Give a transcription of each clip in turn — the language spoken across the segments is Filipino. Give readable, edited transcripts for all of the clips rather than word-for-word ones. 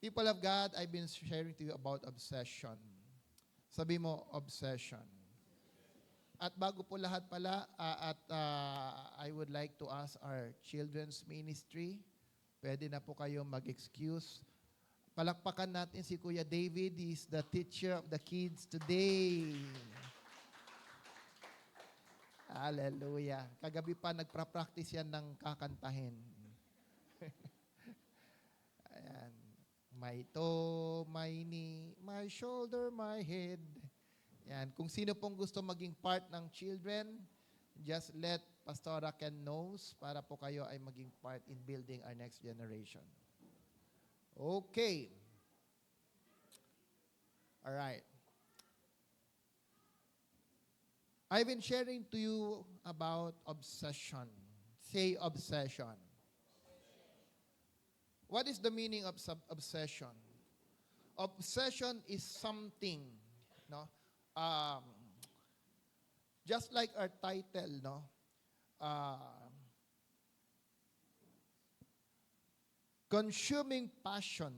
People of God, I've been sharing to you about obsession. Sabi mo, obsession. At bago po lahat pala, I would like to ask our children's ministry, pwede na po kayong mag-excuse. Palakpakan natin si Kuya David. He's the teacher of the kids today. Hallelujah. Kagabi pa nagpa-practice yan ng kakantahin. Ayan. My toe, my knee, my shoulder, my head. Yan. Kung sino pong gusto maging part ng children, just let Pastora Ken knows para po kayo ay maging part in building our next generation. Okay. All right. I've been sharing to you about obsession. Say obsession. What is the meaning of obsession? Obsession is something, no? Just like our title, no? Consuming passion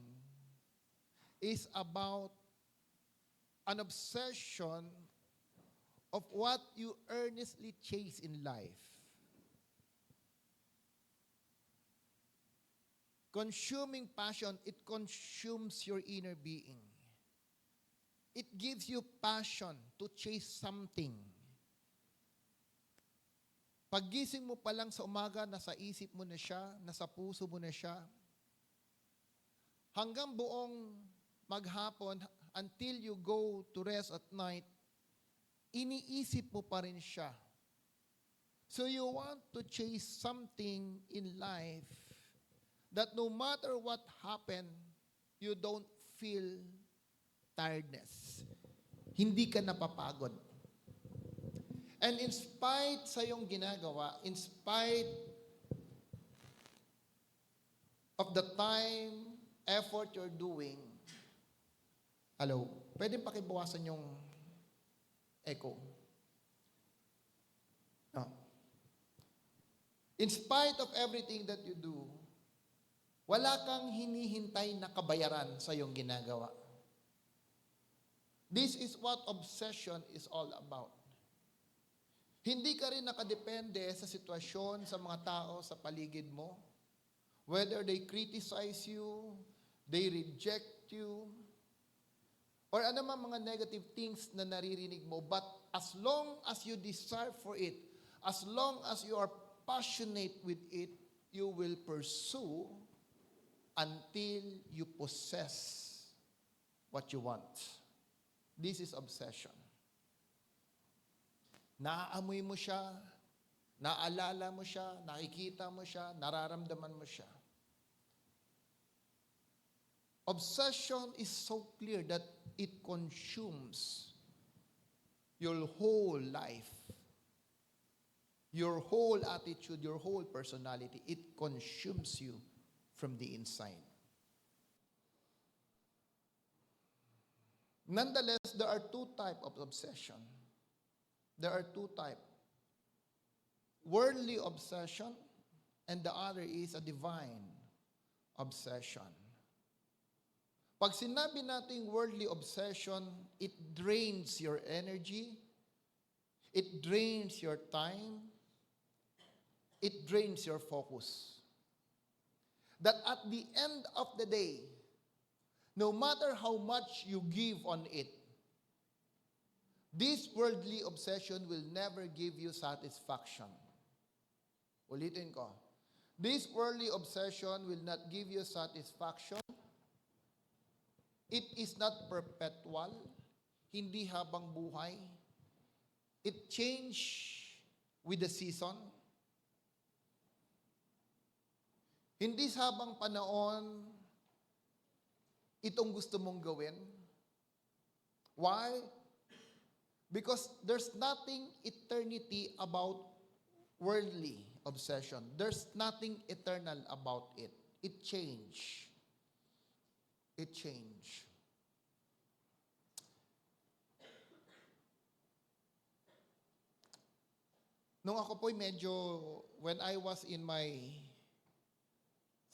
is about an obsession of what you earnestly chase in life. Consuming passion, it consumes your inner being. It gives you passion to chase something. Paggising mo pa lang sa umaga, nasa isip mo na siya, nasa puso mo na siya. Hanggang buong maghapon, until you go to rest at night, iniisip mo pa rin siya. So you want to chase something in life that no matter what happened, you don't feel tiredness. Hindi ka napapagod. And in spite sa iyong ginagawa, in spite of the time, effort you're doing, hello, pwede pakibawasan yung echo. No. In spite of everything that you do, wala kang hinihintay na kabayaran sa iyong ginagawa. This is what obsession is all about. Hindi ka rin nakadepende sa sitwasyon, sa mga tao sa paligid mo. Whether they criticize you, they reject you, or ano man mga negative things na naririnig mo. But as long as you desire for it, as long as you are passionate with it, you will pursue until you possess what you want. This is obsession. Naaamoy mo siya, naalala mo siya, nakikita mo siya, nararamdaman mo siya. Obsession is so clear that it consumes your whole life, your whole attitude, your whole personality. It consumes you from the inside. Nonetheless, there are two types of obsession. There are two types. Worldly obsession, and the other is a divine obsession. Pag sinabi nating worldly obsession, it drains your energy, it drains your time, it drains your focus. That at the end of the day, no matter how much you give on it, this worldly obsession will never give you satisfaction. Ulitin ko. This worldly obsession will not give you satisfaction. It is not perpetual. Hindi habang buhay. It change with the season. Hindi habang panahon itong gusto mong gawin. Why? Because there's nothing eternity about worldly obsession. There's nothing eternal about it. It change. It change. Nung ako po'y medyo, when I was in my,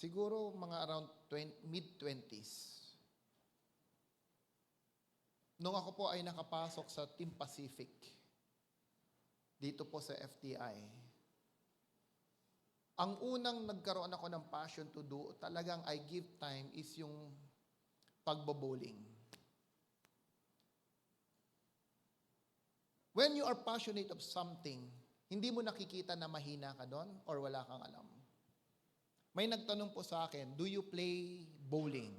siguro mga around mid-20s, nung ako po ay nakapasok sa Team Pacific, dito po sa FTI, ang unang nagkaroon ako ng passion to do, talagang I give time, is yung pagbo-bowling. When you are passionate of something, hindi mo nakikita na mahina ka doon or wala kang alam. May nagtanong po sa akin, do you play bowling?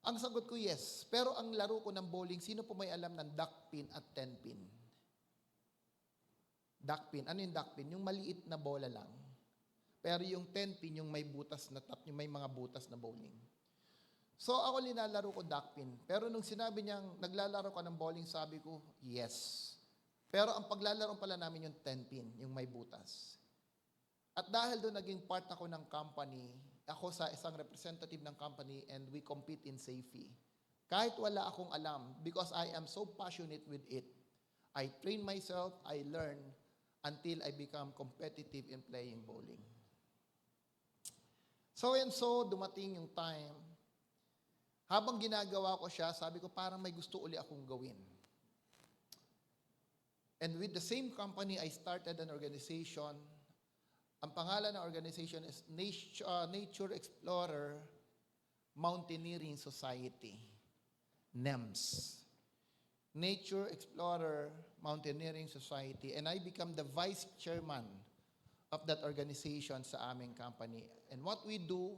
Ang sagot ko, yes. Pero ang laro ko ng bowling, sino po may alam ng duck pin at 10 pin? Duck pin. Ano yung duck pin? Yung maliit na bola lang. Pero yung 10 pin, yung may butas na top, yung may mga butas na bowling. So ako linalaro ko duck pin. Pero nung sinabi niyang naglalaro ka ng bowling, sabi ko, yes. Pero ang paglalaro pala namin yung 10 pin, yung may butas. At dahil doon naging part ako ng company, ako sa isang representative ng company, and we compete in safety. Kahit wala akong alam, because I am so passionate with it, I train myself, I learn, until I become competitive in playing bowling. So and so, dumating yung time, habang ginagawa ko siya, sabi ko parang may gusto uli akong gawin. And with the same company, I started an organization. Ang pangalan ng organization is Nature Explorer Mountaineering Society, NEMS. Nature Explorer Mountaineering Society, and I become the vice chairman of that organization sa aming company. And what we do,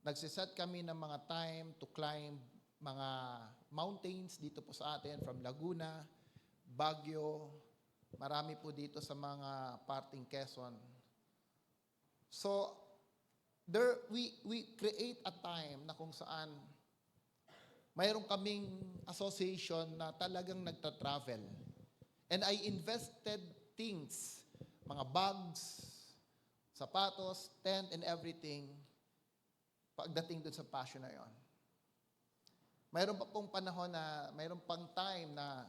nagsiset kami ng mga time to climb mga mountains dito po sa atin, from Laguna, Baguio, marami po dito sa mga parting Quezon. So, we create a time na kung saan mayroon kaming association na talagang nagta-travel. And I invested things, mga bags, sapatos, tent, and everything, pagdating dun sa passion na yon. Mayroon pa pong panahon na, mayroon pang time na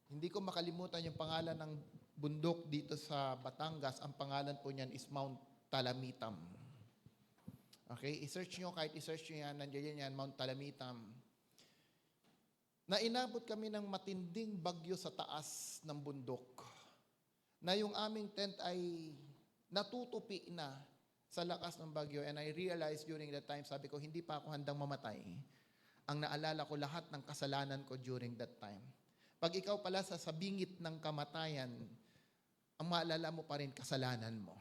hindi ko makalimutan yung pangalan ng bundok dito sa Batangas. Ang pangalan po niyan is Mount Talamitam. Okay? I-search nyo, kahit i-search nyo yan, nandiyan yan, Mount Talamitam. Na inabot kami ng matinding bagyo sa taas ng bundok. Na yung aming tent ay natutupi na sa lakas ng bagyo. And I realized during that time, sabi ko, hindi pa ako handang mamatay. Ang naalala ko lahat ng kasalanan ko during that time. Pag ikaw pala sa bingit ng kamatayan, ang maalala mo pa rin kasalanan mo.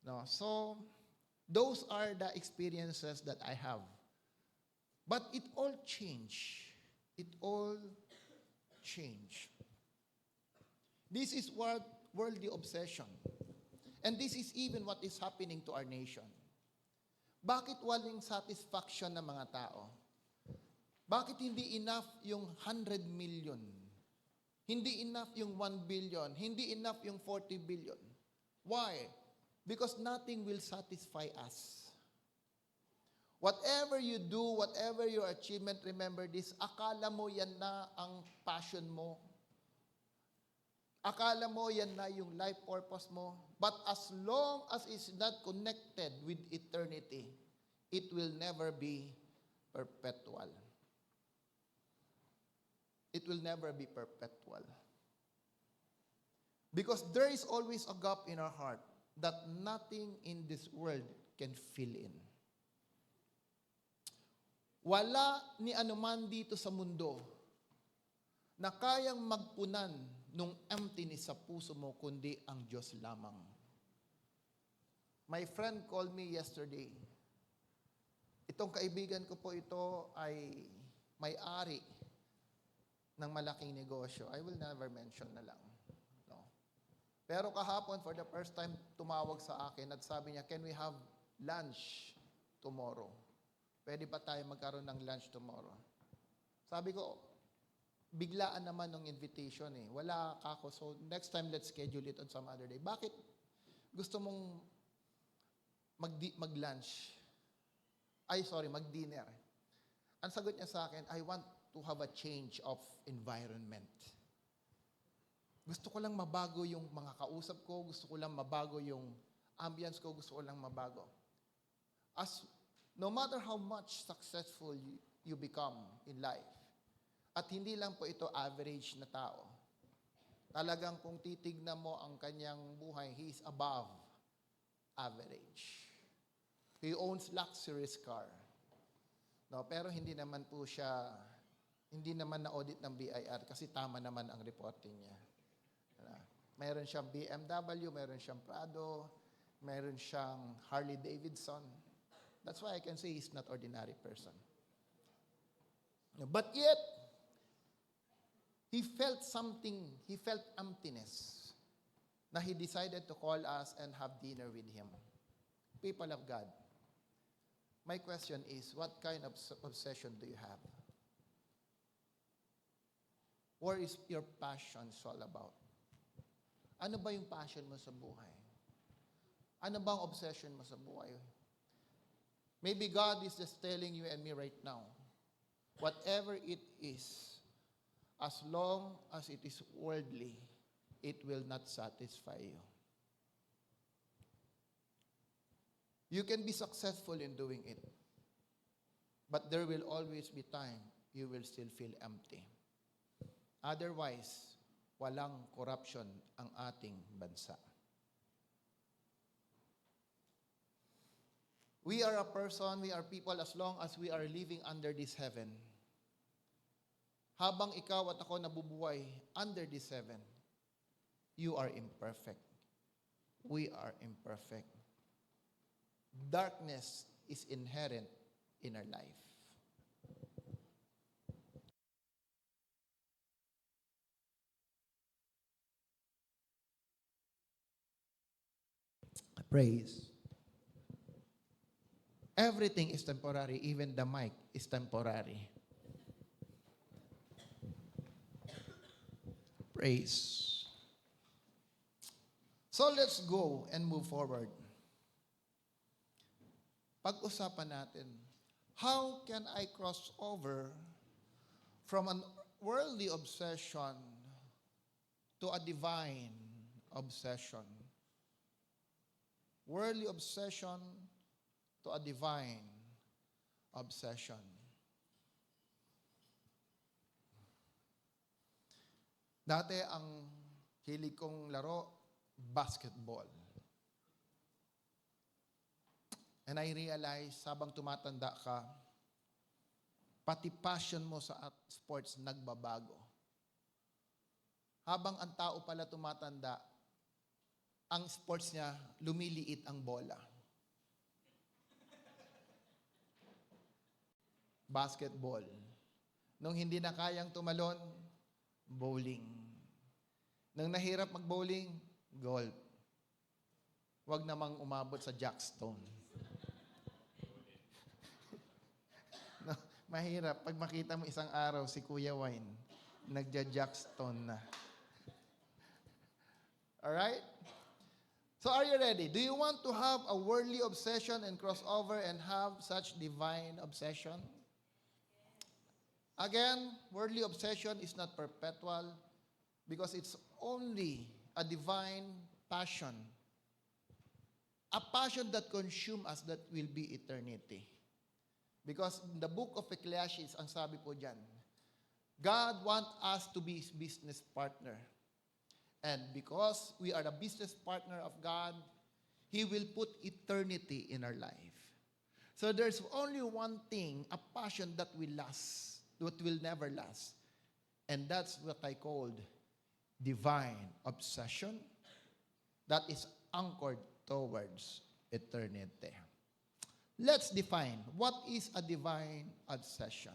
No? So, those are the experiences that I have. But it all changed. It all changed. This is what worldly obsession. And this is even what is happening to our nation. Bakit walang satisfaction ng mga tao? Bakit hindi enough yung 100 million? Hindi enough yung 1 billion? Hindi enough yung 40 billion? Why? Because nothing will satisfy us. Whatever you do, whatever your achievement, remember this, akala mo yan na ang passion mo. Akala mo yan na yung life purpose mo. But as long as it's not connected with eternity, it will never be perpetual. It will never be perpetual. Because there is always a gap in our heart that nothing in this world can fill in. Wala ni anuman dito sa mundo na kayang magpunan nung emptiness sa puso mo, kundi ang Diyos lamang. My friend called me yesterday. Itong kaibigan ko po ito ay may-ari ng malaking negosyo. I will never mention na lang. No. Pero kahapon, for the first time, tumawag sa akin at sabi niya, can we have lunch tomorrow? Pwede ba tayo magkaroon ng lunch tomorrow? Sabi ko, biglaan naman ng invitation eh. Wala ka ako. So next time, let's schedule it on some other day. Bakit gusto mong mag-lunch? Mag-dinner. Ang sagot niya sa akin, I want to have a change of environment. Gusto ko lang mabago yung mga kausap ko. Gusto ko lang mabago yung ambience ko. Gusto ko lang mabago. No matter how much successful you become in life. At hindi lang po ito average na tao. Talagang kung titignan mo ang kanyang buhay, he is above average. He owns luxurious car. No, pero hindi naman po siya, hindi naman na-audit ng BIR kasi tama naman ang reporting niya. Mayroon siyang BMW, mayroon siyang Prado, mayroon siyang Harley Davidson. That's why I can say he's not ordinary person. But yet, he felt something, he felt emptiness, na he decided to call us and have dinner with him. People of God, my question is, what kind of obsession do you have? What is your passion all about? Ano ba yung passion mo sa buhay? Ano bang obsession mo sa buhay? Maybe God is just telling you and me right now, whatever it is, as long as it is worldly, it will not satisfy you. You can be successful in doing it, but there will always be time you will still feel empty. Otherwise, walang corruption ang ating bansa. We are a person, we are people as long as we are living under this heaven. Habang ikaw at ako nabubuhay under this heaven, you are imperfect. We are imperfect. Darkness is inherent in our life. Praise. Everything is temporary, even the mic is temporary. Praise. So let's go and move forward. Pag-usapan natin, how can I cross over from an worldly obsession to a divine obsession? Worldly obsession to a divine obsession. Dati ang hilig kong laro, basketball. And I realize, habang tumatanda ka, pati passion mo sa sports nagbabago. Habang ang tao pala tumatanda, ang sports niya, lumiliit ang bola. Basketball. Nung hindi na kayang tumalon, bowling. Nung nahirap mag-bowling, golf. Huwag namang umabot sa jackstone. No, mahirap. Pag makita mo isang araw si Kuya Wine, nagja-jackstone na. Alright? So are you ready? Do you want to have a worldly obsession and cross over and have such divine obsession? Again, worldly obsession is not perpetual because it's only a divine passion. A passion that consumes us that will be eternity. Because in the book of Ecclesiastes, ang sabi po dyan, God wants us to be His business partner. And because we are a business partner of God, He will put eternity in our life. So there's only one thing, a passion that will last, that will never last. And that's what I called divine obsession that is anchored towards eternity. Let's define, what is a divine obsession?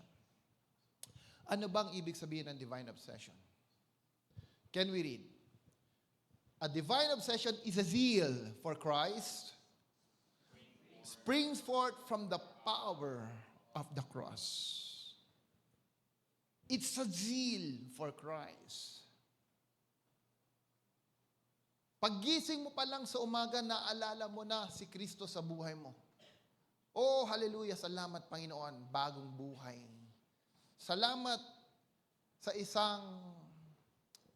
Ano bang ibig sabihin ng divine obsession? Can we read? A divine obsession is a zeal for Christ, springs forth from the power of the cross. It's a zeal for Christ. Paggising mo pa lang sa umaga, naalala mo na si Kristo sa buhay mo. Oh, hallelujah, salamat Panginoon, bagong buhay. Salamat sa isang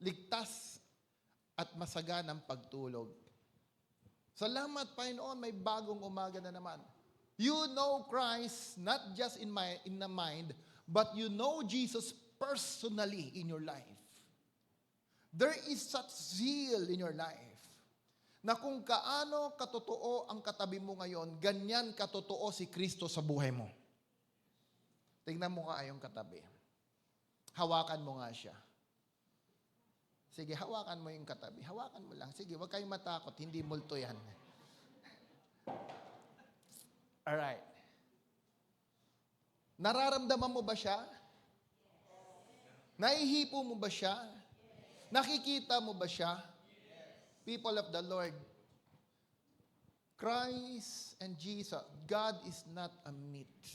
ligtas at masaganang pagtulog. Salamat Panginoon, may bagong umaga na naman. You know Christ not just in the mind, but you know Jesus personally in your life. There is such zeal in your life na kung kaano katotoo ang katabi mo ngayon, ganyan katotoo si Kristo sa buhay mo. Tingnan mo ka yung katabi. Hawakan mo nga siya. Sige, hawakan mo yung katabi. Hawakan mo lang. Sige, huwag kayong matakot. Hindi multo yan. Alright. Nararamdaman mo ba siya? Nahihipo mo ba siya? Nakikita mo ba siya? People of the Lord, Christ and Jesus, God is not a myth.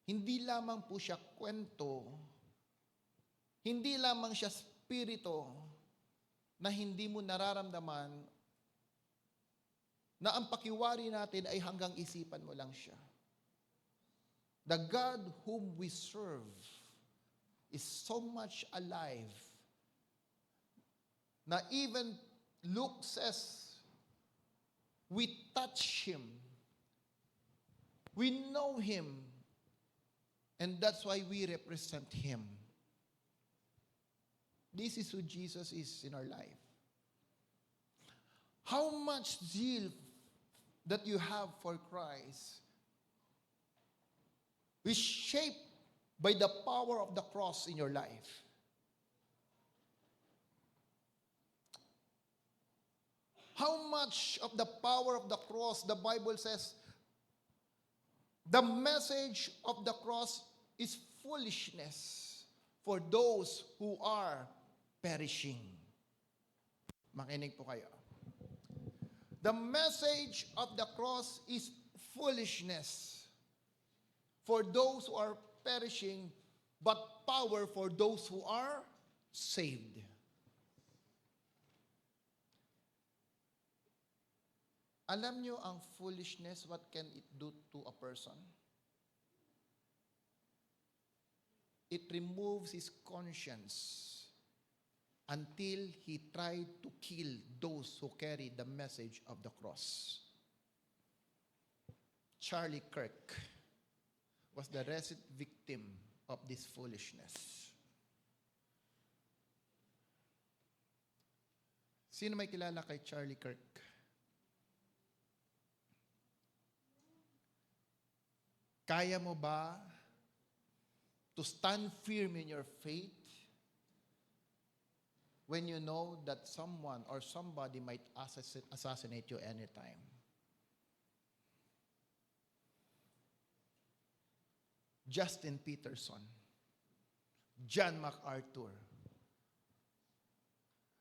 Hindi lamang po siya kwento, hindi lamang siya spirito na hindi mo nararamdaman na ang pakiwari natin ay hanggang isipan mo lang siya. The God whom we serve is so much alive na even Luke says, we touch Him, we know Him, and that's why we represent Him. This is who Jesus is in our life. How much zeal that you have for Christ is shaped by the power of the cross in your life. How much of the power of the cross, the Bible says, the message of the cross is foolishness for those who are perishing. Makinig po kayo. The message of the cross is foolishness for those who are perishing, but power for those who are saved. Alam nyo ang foolishness, what can it do to a person? It removes his conscience until he tried to kill those who carry the message of the cross. Charlie Kirk was the recent victim of this foolishness. Sino may kilala kay Charlie Kirk? Kaya mo ba to stand firm in your faith when you know that someone or somebody might assassinate you anytime? Justin Peterson, John MacArthur.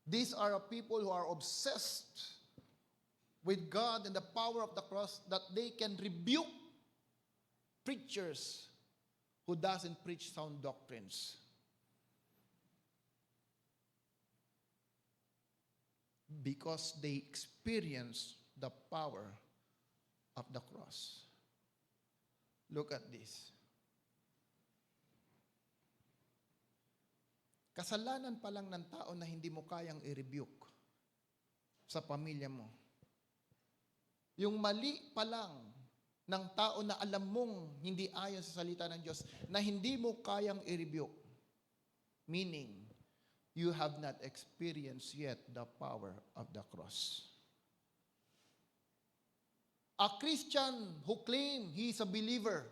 These are people who are obsessed with God and the power of the cross that they can rebuke preachers who doesn't preach sound doctrines. Because they experience the power of the cross. Look at this. Kasalanan pa lang ng tao na hindi mo kayang i-rebuke sa pamilya mo. Yung mali pa lang ng tao na alam mong hindi ayon sa salita ng Diyos, na hindi mo kayang i-rebuke. Meaning, you have not experienced yet the power of the cross. A Christian who claims he is a believer,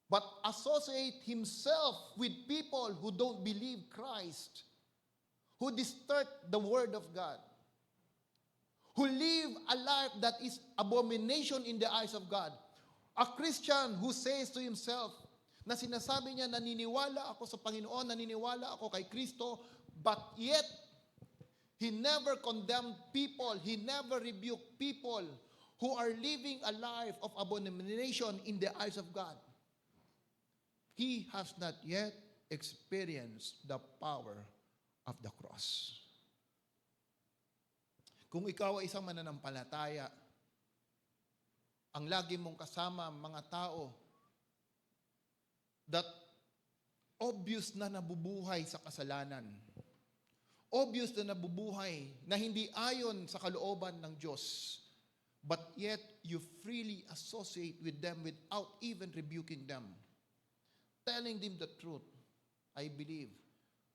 but associate himself with people who don't believe Christ, who distort the Word of God, who live a life that is abomination in the eyes of God. A Christian who says to himself, na sinasabi niya, naniniwala ako sa Panginoon, naniniwala ako kay Kristo, but yet, he never condemned people, he never rebuked people who are living a life of abomination in the eyes of God. He has not yet experienced the power of the cross. Kung ikaw ay isang mananampalataya, ang lagi mong kasama mga tao that obvious na nabubuhay sa kasalanan, obvious na nabubuhay na hindi ayon sa kalooban ng Diyos, but yet you freely associate with them without even rebuking them, telling them the truth, I believe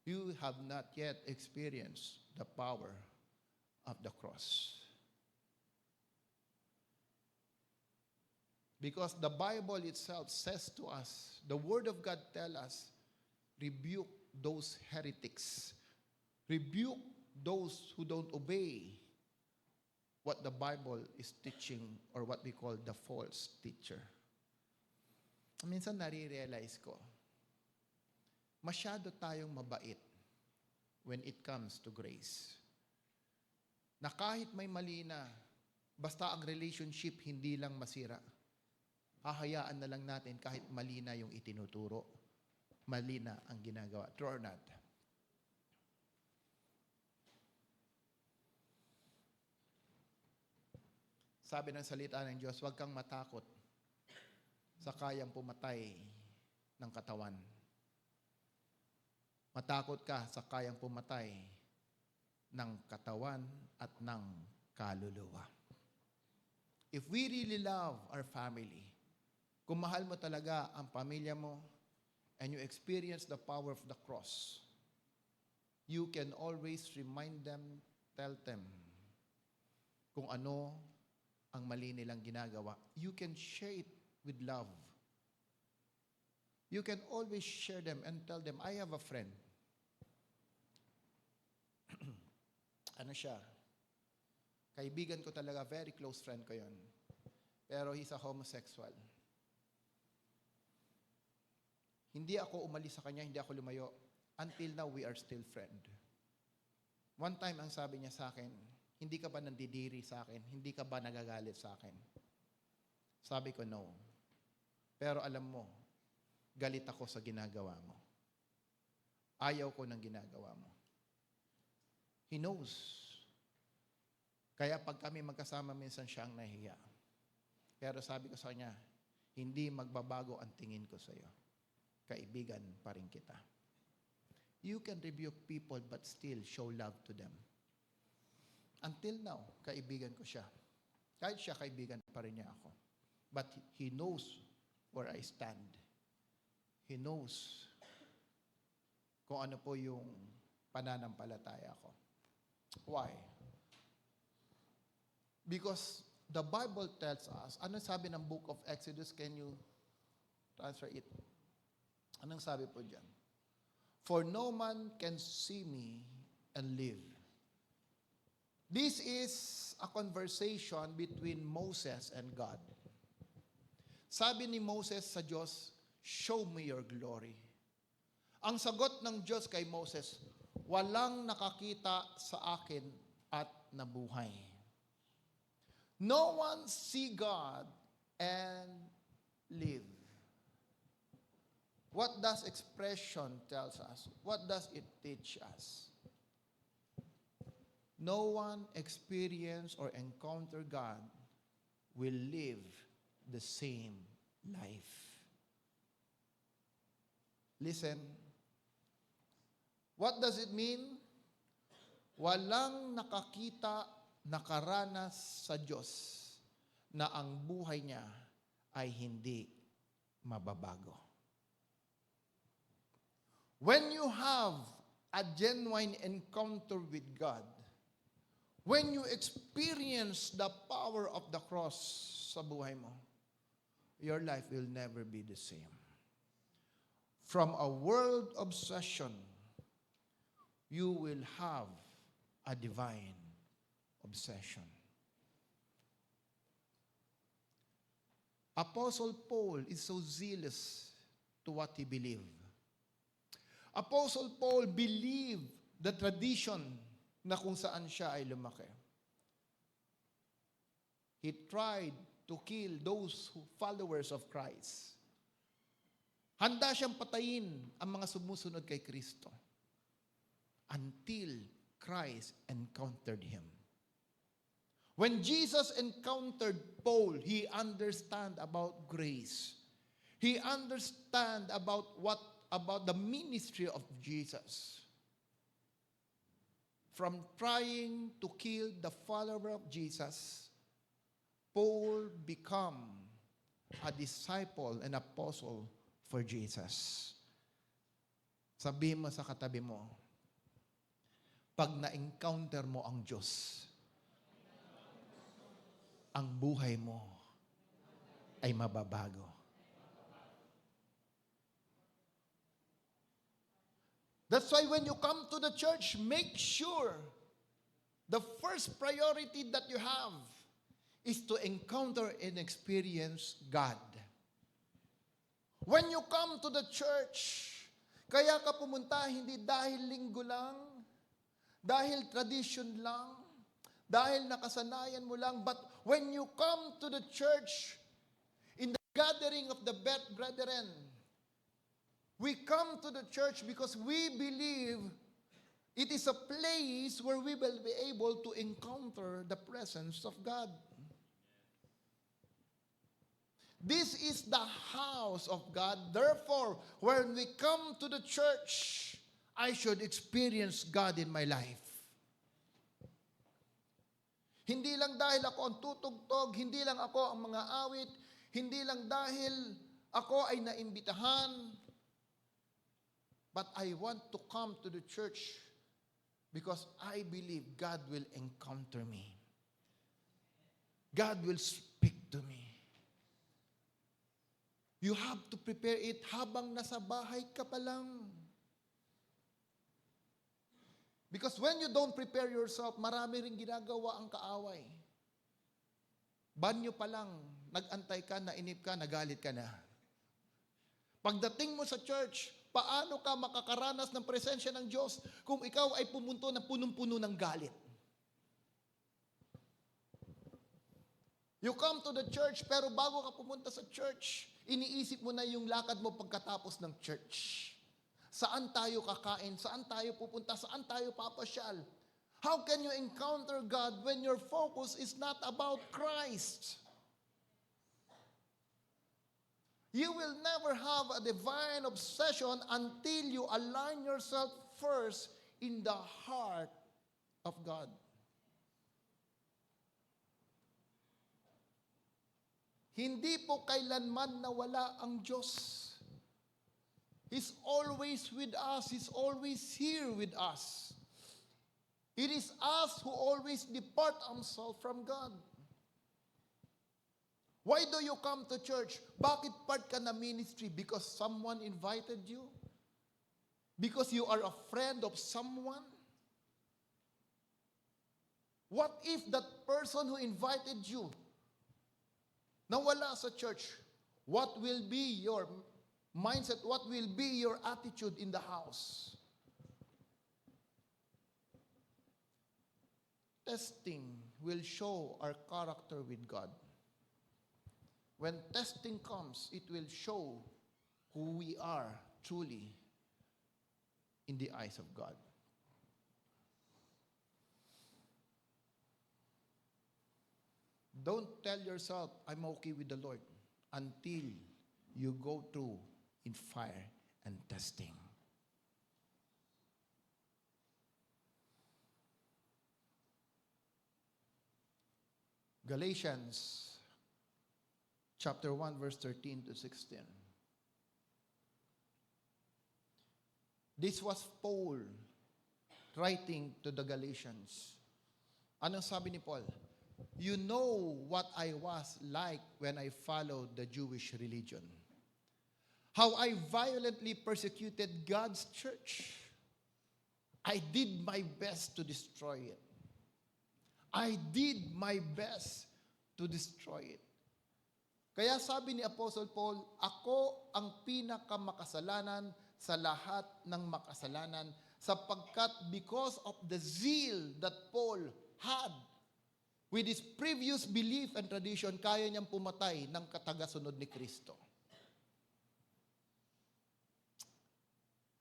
you have not yet experienced the power of the cross. Because the Bible itself says to us, the Word of God tells us, rebuke those heretics. Rebuke those who don't obey what the Bible is teaching or what we call the false teacher. Minsan nare-realize ko, masyado tayong mabait when it comes to grace. Na kahit may mali na, basta ang relationship hindi lang masira, hahayaan na lang natin kahit mali na yung itinuturo, mali na ang ginagawa. True or not? Sabi ng salita ng Diyos, huwag kang matakot sa kayang pumatay ng katawan. Matakot ka sa kayang pumatay ng katawan at ng kaluluwa. If we really love our family, kung mahal mo talaga ang pamilya mo, and you experience the power of the cross, you can always remind them, tell them, kung ano ang mali nilang ginagawa. You can share it with love. You can always share them and tell them, I have a friend. Ano siya? Kaibigan ko talaga, very close friend ko yon. Pero he's a homosexual. Hindi ako umalis sa kanya, hindi ako lumayo. Until now, we are still friend. One time, ang sabi niya sa akin, hindi ka ba nandidiri sa akin? Hindi ka ba nagagalit sa akin? Sabi ko, no. Pero alam mo, galit ako sa ginagawa mo. Ayaw ko ng ginagawa mo. He knows. Kaya pag kami magkasama, minsan siya ang nahiya. Pero sabi ko sa kanya, hindi magbabago ang tingin ko sa iyo. Kaibigan pa rin kita. You can rebuke people but still show love to them. Until now, kaibigan ko siya. Kahit siya, kaibigan pa rin niya ako. But he knows where I stand. He knows kung ano po yung pananampalataya ko. Why? Because the Bible tells us, ano sabi ng book of Exodus? Can you transfer it? Anong sabi po dyan? For no man can see me and live. This is a conversation between Moses and God. Sabi ni Moses sa Diyos, show me your glory. Ang sagot ng Diyos kay Moses, walang nakakita sa akin at nabuhay. No one see God and live. What does expression tells us? What does it teach us? No one experience or encounter God will live the same life. Listen. What does it mean? Walang nakakita, nakaranas sa Diyos na ang buhay niya ay hindi mababago. When you have a genuine encounter with God, when you experience the power of the cross sa buhay mo, your life will never be the same. From a world obsession, you will have a divine obsession. Apostle Paul is so zealous to what he believed. Apostle Paul believed the tradition na kung saan siya ay lumaki. He tried to kill those followers of Christ. Handa siyang patayin ang mga sumusunod kay Kristo until Christ encountered him. When Jesus encountered Paul, he understand about grace. He understand about the ministry of Jesus. From trying to kill the follower of Jesus Paul become a disciple and apostle for Jesus. Sabihin mo sa katabi mo, pag na-encounter mo ang Diyos, ang buhay mo ay mababago. That's why when you come to the church, make sure the first priority that you have is to encounter and experience God. When you come to the church, kaya ka pumunta hindi dahil linggo lang, dahil tradition lang, dahil nakasanayan mo lang, but when you come to the church, in the gathering of the brethren, we come to the church because we believe it is a place where we will be able to encounter the presence of God. This is the house of God. Therefore, when we come to the church, I should experience God in my life. Hindi lang dahil ako ang tutugtog, hindi lang ako ang mga awit, hindi lang dahil ako ay naimbitahan, but I want to come to the church because I believe God will encounter me. God will speak to me. You have to prepare it habang nasa bahay ka pa lang. Because when you don't prepare yourself, marami ring ginagawa ang kaaway. Banyo pa lang, nag-antay ka, nainip ka, nagalit ka na. Pagdating mo sa church, paano ka makakaranas ng presensya ng Diyos kung ikaw ay pumunto na punong-puno ng galit? You come to the church, pero bago ka pumunta sa church, iniisip mo na yung lakad mo pagkatapos ng church. Saan tayo kakain? Saan tayo pupunta? Saan tayo papasyal? How can you encounter God when your focus is not about Christ? You will never have a divine obsession until you align yourself first in the heart of God. Hindi po kailanman nawala ang Diyos. He's always with us. He's always here with us. It is us who always depart ourselves from God. Why do you come to church? Bakit part ka na ministry? Because someone invited you? Because you are a friend of someone? What if that person who invited you nawala sa church? What will be your mindset? What will be your attitude in the house? Testing will show our character with God. When testing comes, it will show who we are truly in the eyes of God. Don't tell yourself, I'm okay with the Lord, until you go through in fire and testing. Galatians chapter 1, verse 13 to 16. This was Paul writing to the Galatians. Anong sabi ni Paul? You know what I was like when I followed the Jewish religion. How I violently persecuted God's church. I did my best to destroy it. I did my best to destroy it. Kaya sabi ni Apostle Paul, ako ang pinakamakasalanan sa lahat ng makasalanan sapagkat because of the zeal that Paul had with his previous belief and tradition, kaya niyang pumatay ng katagasunod ni Kristo.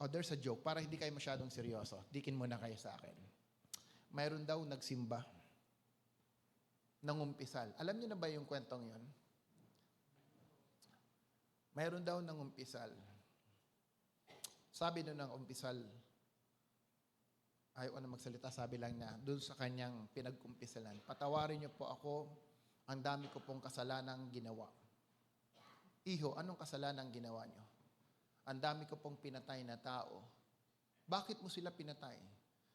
Oh, there's a joke. Para hindi kayo masyadong seryoso, dikin muna kayo sa akin. Mayroon daw nagsimba, nangumpisal. Alam niyo na ba yung kwentong yun? Mayroon daw nangumpisal. Sabi doon ng umpisal, ayaw na magsalita, sabi lang niya, doon sa kanyang pinagkumpisalan, patawarin niyo po ako, Ang dami ko pong kasalanang ginawa. Iho, anong kasalanang ginawa nyo? Ang dami ko pong pinatay na tao. Bakit mo sila pinatay?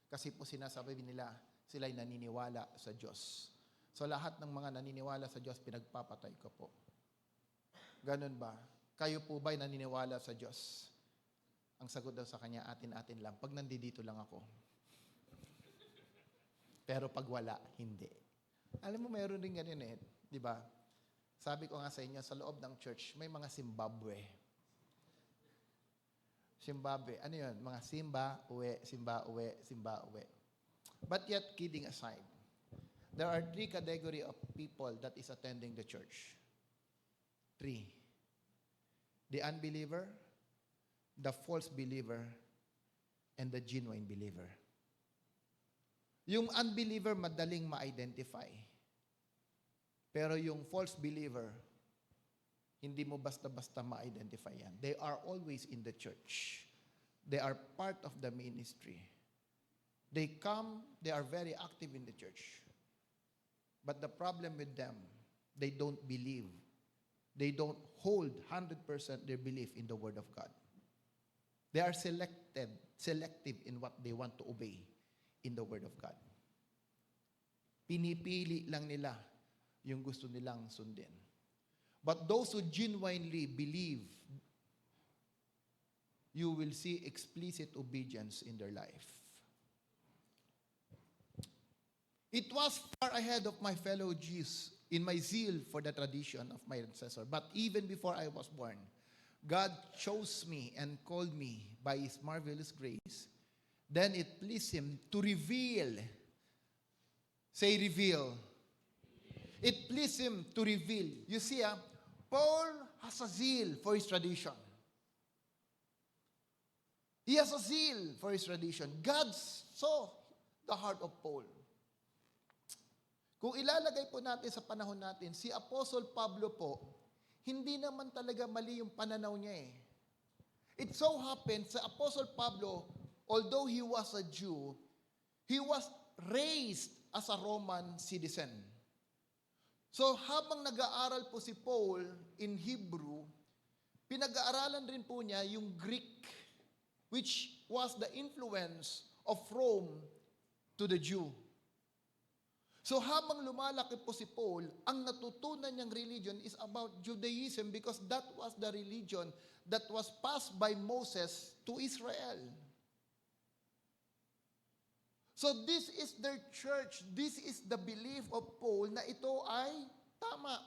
Kasi po sinasabi nila, sila'y naniniwala sa Diyos. So lahat ng mga naniniwala sa Diyos, pinagpapatay ko po. Ganun ba? Kayo po ba'y naniniwala sa Diyos? Ang sagot daw sa kanya, atin-atin lang. Pag nandito lang ako. Pero pag wala, hindi. Alam mo, mayroon din ganyan eh. Di ba? Sabi ko nga sa inyo, sa loob ng church, may mga Zimbabwe. Zimbabwe. Ano yun? Mga simba, uwi, simba, uwi, simba, uwi. But yet, kidding aside, there are 3 category of people that is attending the church. 3. The unbeliever, the false believer, and the genuine believer. Yung unbeliever, madaling ma-identify. Pero yung false believer, hindi mo basta-basta ma-identify yan. They are always in the church. They are part of the ministry. They come, they are very active in the church. But the problem with them, they don't believe. They don't hold 100% their belief in the Word of God. They are selective in what they want to obey in the Word of God. Pinipili lang nila yung gusto nilang sundin. But those who genuinely believe, you will see explicit obedience in their life. It was far ahead of my fellow Jews in my zeal for the tradition of my ancestor. But even before I was born, God chose me and called me by His marvelous grace. Then it pleased Him to reveal. Say reveal. It pleased Him to reveal. You see, Paul has a zeal for his tradition. He has a zeal for his tradition. God saw the heart of Paul. Kung ilalagay po natin sa panahon natin, si Apostle Pablo po, hindi naman talaga mali yung pananaw niya eh. It so happened, sa Apostle Pablo, although he was a Jew, he was raised as a Roman citizen. So habang nag-aaral po si Paul in Hebrew, pinag-aaralan rin po niya yung Greek, which was the influence of Rome to the Jew. So habang lumalaki po si Paul, ang natutunan niyang religion is about Judaism because that was the religion that was passed by Moses to Israel. So this is their church. This is the belief of Paul na ito ay tama.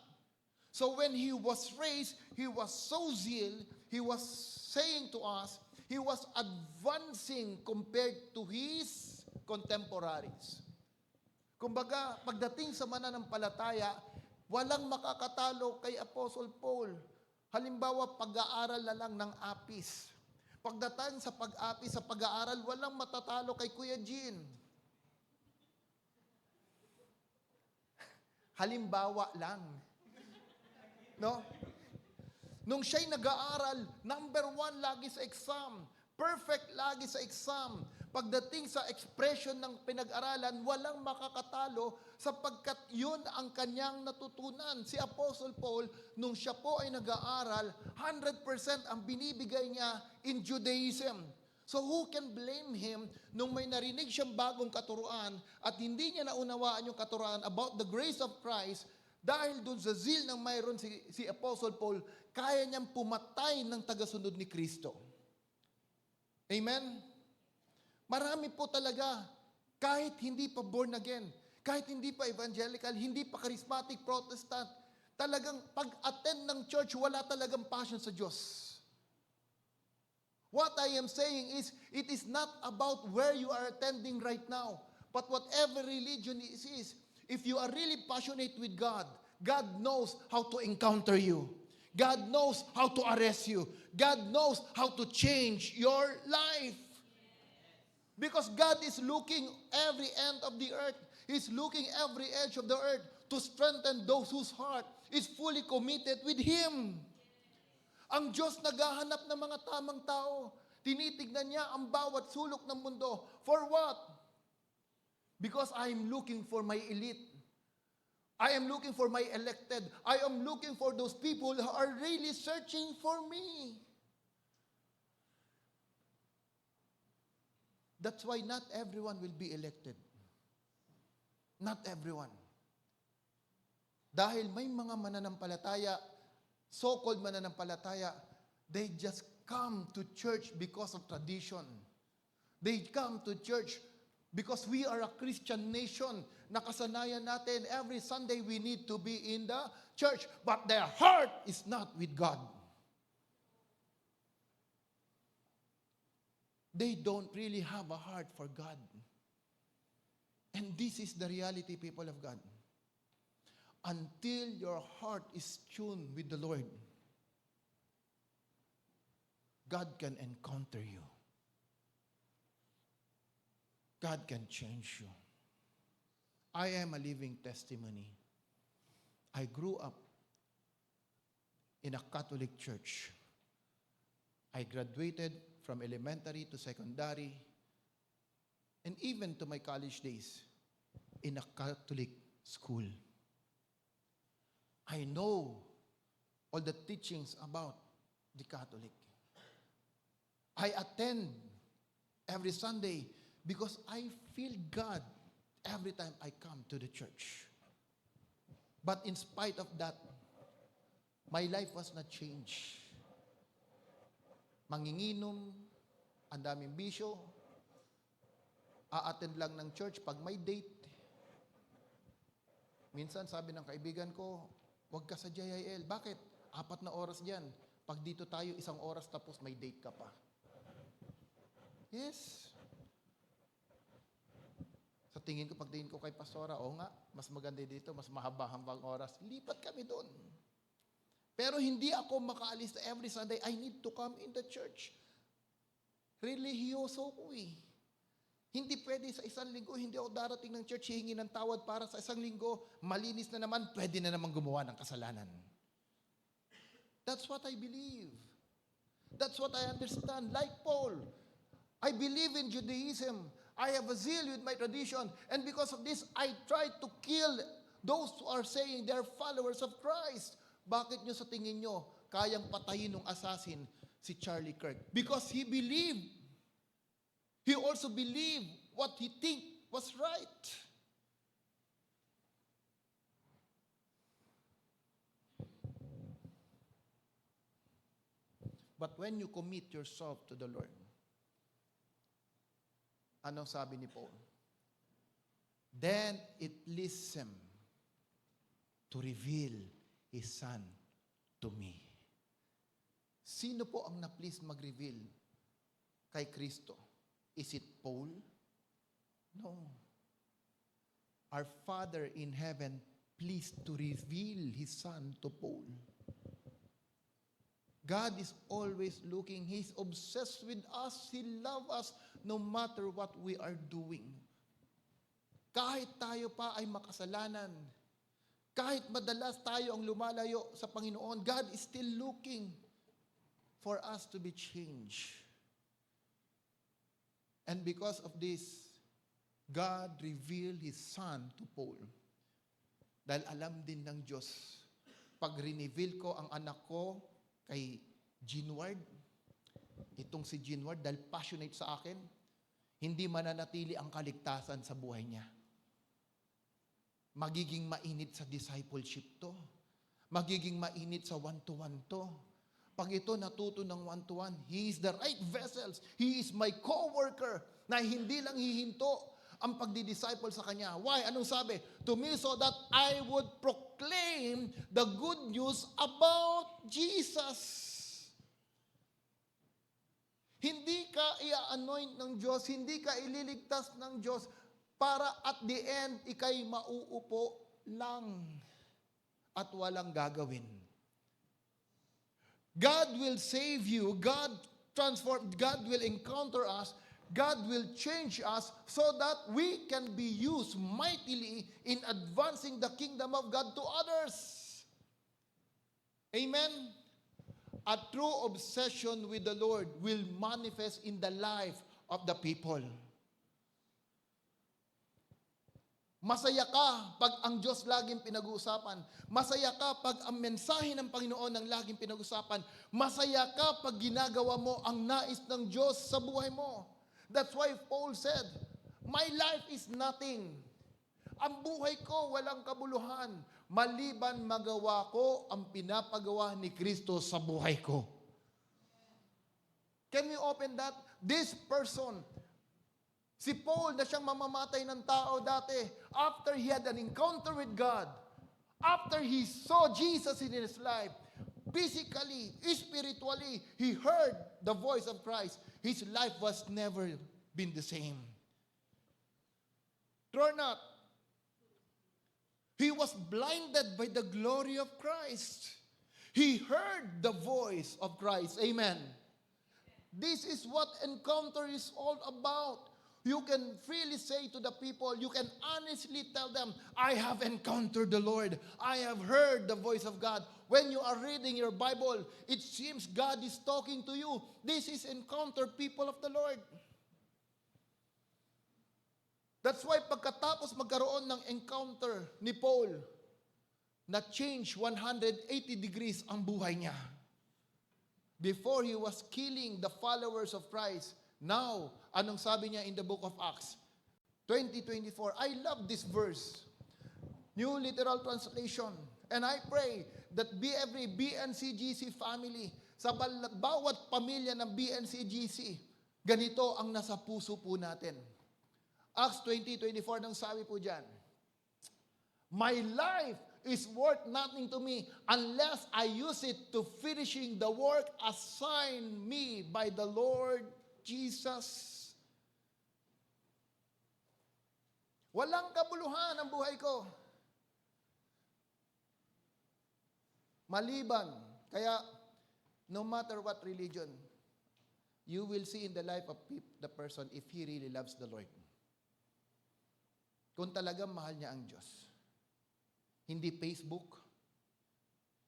So when he was raised, he was so zeal, he was saying to us, he was advancing compared to his contemporaries. Kumbaga, pagdating sa mananampalataya, walang makakatalo kay Apostle Paul. Halimbawa, pag-aaral na lang ng apis. Pagdating sa pag-apis, sa pag-aaral, walang matatalo kay Kuya Jean. Halimbawa lang. No? Nung siya'y nag-aaral, number 1 lagi sa exam. Perfect lagi sa exam. Pagdating sa expression ng pinag-aralan, walang makakatalo sapagkat yun ang kanyang natutunan. Si Apostle Paul, nung siya po ay nag-aaral, 100% ang binibigay niya in Judaism. So who can blame him nung may narinig siyang bagong katuruan at hindi niya naunawaan yung katuruan about the grace of Christ dahil dun sa zeal ng mayroon si Apostle Paul, kaya niyang pumatay ng tagasunod ni Kristo. Amen? Marami po talaga, kahit hindi pa born again, kahit hindi pa evangelical, hindi pa charismatic Protestant, talagang pag-attend ng church, wala talagang passion sa Diyos. What I am saying is, it is not about where you are attending right now, but whatever religion it is, if you are really passionate with God, God knows how to encounter you. God knows how to arrest you. God knows how to change your life. Because God is looking every end of the earth. He's looking every edge of the earth to strengthen those whose heart is fully committed with Him. Ang Diyos naghahanap ng mga tamang tao. Tinitignan niya ang bawat sulok ng mundo. For what? Because I'm looking for my elite. I am looking for my elected. I am looking for those people who are really searching for me. That's why not everyone will be elected. Not everyone. Dahil may mga mananampalataya, so-called mananampalataya, they just come to church because of tradition. They come to church because we are a Christian nation. Nakasanayan natin, every Sunday we need to be in the church. But their heart is not with God. They don't really have a heart for God. And this is the reality, people of God. Until your heart is tuned with the Lord, God can encounter you. God can change you. I am a living testimony. I grew up in a Catholic church. I graduated from elementary to secondary, and even to my college days in a Catholic school. I know all the teachings about the Catholic. I attend every Sunday because I feel God every time I come to the church. But in spite of that, my life was not changed. Manginginom, ang daming bisyo, a-attend lang ng church pag may date. Minsan sabi ng kaibigan ko, huwag ka sa JIL. Bakit? 4 na oras dyan. Pag dito tayo, 1 oras tapos may date ka pa. Yes. Sa tingin ko, pagtingin ko kay Pastora, nga, mas maganda dito, mas mahaba-habang oras. Lipat kami doon. Pero hindi ako makaalis na every Sunday. I need to come in the church. Religyoso ko eh. Hindi pwede sa 1 linggo, hindi ako darating ng church, hihingi ng tawad para sa 1 linggo, malinis na naman, pwede na naman gumawa ng kasalanan. That's what I believe. That's what I understand. Like Paul, I believe in Judaism. I have a zeal with my tradition. And because of this, I try to kill those who are saying they're followers of Christ. Bakit nyo sa tingin nyo, kayang patayin ng assassin si Charlie Kirk? Because he believed. He also believed what he think was right. But when you commit yourself to the Lord, anong sabi ni Paul? Then it pleased him to reveal His Son to me. Sino po ang na-please mag-reveal kay Kristo? Is it Paul? No. Our Father in heaven pleased to reveal His Son to Paul. God is always looking. He's obsessed with us. He loves us no matter what we are doing. Kahit tayo pa ay makasalanan, kahit madalas tayo ang lumalayo sa Panginoon, God is still looking for us to be changed. And because of this, God revealed His Son to Paul. Dahil alam din ng Diyos, pag reveal ko ang anak ko kay Ginward, itong si Ginward, dahil passionate sa akin, hindi mananatili ang kaligtasan sa buhay niya. Magiging mainit sa discipleship to. Magiging mainit sa one-to-one to. Pag ito natuto ng one-to-one, he is the right vessels. He is my co-worker na hindi lang hihinto ang pagdi-disciple sa kanya. Why? Anong sabi? To me so that I would proclaim the good news about Jesus. Hindi ka i-anoint ng Diyos, hindi ka ililigtas ng Diyos para at the end, ikay mauupo lang at walang gagawin. God will save you. God will encounter us. God will change us so that we can be used mightily in advancing the kingdom of God to others. Amen? A true obsession with the Lord will manifest in the life of the people. Masaya ka pag ang Diyos laging pinag-uusapan. Masaya ka pag ang mensahe ng Panginoon ang laging pinag-uusapan. Masaya ka pag ginagawa mo ang nais ng Diyos sa buhay mo. That's why Paul said, "My life is nothing." Ang buhay ko walang kabuluhan, maliban magawa ko ang pinapagawa ni Kristo sa buhay ko. Can we open that? This person, si Paul na siyang mamamatay ng tao dati, after he had an encounter with God, after he saw Jesus in his life, physically, spiritually, he heard the voice of Christ. His life was never been the same. True or not? He was blinded by the glory of Christ. He heard the voice of Christ. Amen. This is what encounter is all about. You can freely say to the people, you can honestly tell them, I have encountered the Lord. I have heard the voice of God. When you are reading your Bible, it seems God is talking to you. This is encounter, people of the Lord. That's why pagkatapos magkaroon ng encounter ni Paul, na change 180 degrees ang buhay niya. Before he was killing the followers of Christ, now, anong sabi niya in the book of Acts 20:24? I love this verse. New Literal Translation. And I pray that every BNCGC family, sa bawat pamilya ng BNCGC, ganito ang nasa puso po natin. Acts 20:24 nang sabi po dyan, "My life is worth nothing to me unless I use it to finishing the work assigned me by the Lord Jesus." Walang kabuluhan ang buhay ko. Maliban, kaya no matter what religion, you will see in the life of the person if he really loves the Lord. Kung talagang mahal niya ang Diyos. Hindi Facebook,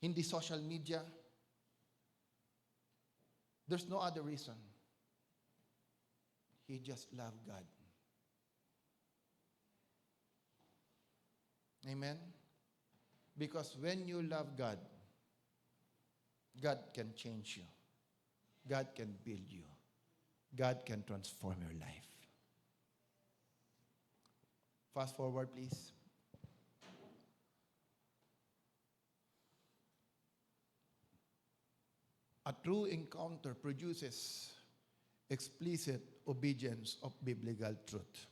hindi social media. There's no other reason. He just loved God. Amen? Because when you love God, God can change you. God can build you. God can transform your life. Fast forward, please. A true encounter produces explicit obedience of biblical truth.